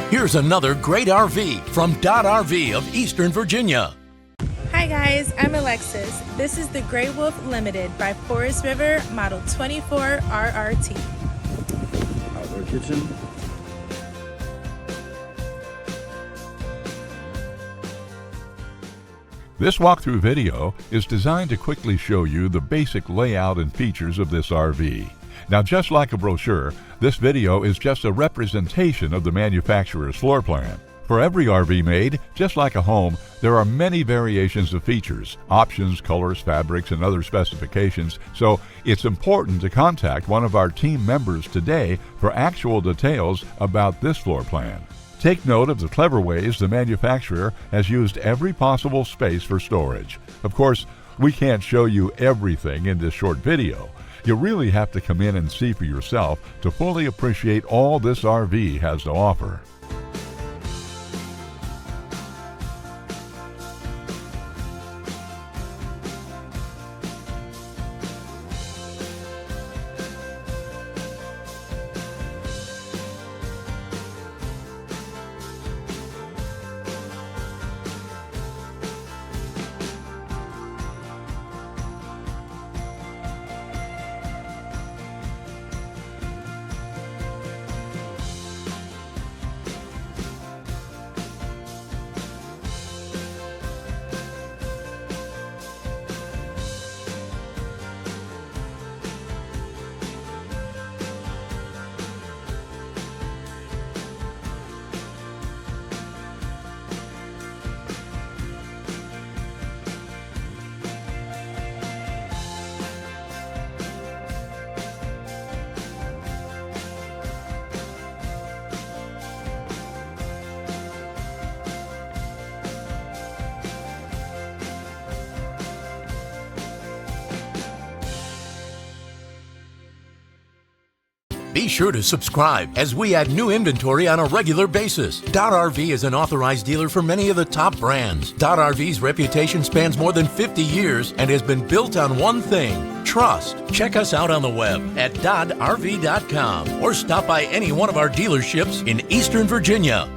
Here's another great RV from Dodd RV of Eastern Virginia. Hi guys, I'm Alexis. This is the Grey Wolf Limited by Forest River Model 24RRT. Outdoor kitchen. This walkthrough video is designed to quickly show you the basic layout and features of this RV. Now, just like a brochure, this video is just a representation of the manufacturer's floor plan. For every RV made, just like a home, there are many variations of features, options, colors, fabrics, and other specifications, so it's important to contact one of our team members today for actual details about this floor plan. Take note of the clever ways the manufacturer has used every possible space for storage. Of course, we can't show you everything in this short video. You really have to come in and see for yourself to fully appreciate all this RV has to offer. Be sure to subscribe as we add new inventory on a regular basis. Dodd RV is an authorized dealer for many of the top brands. Dodd RV's reputation spans more than 50 years and has been built on one thing: trust. Check us out on the web at doddrv.com or stop by any one of our dealerships in Eastern Virginia.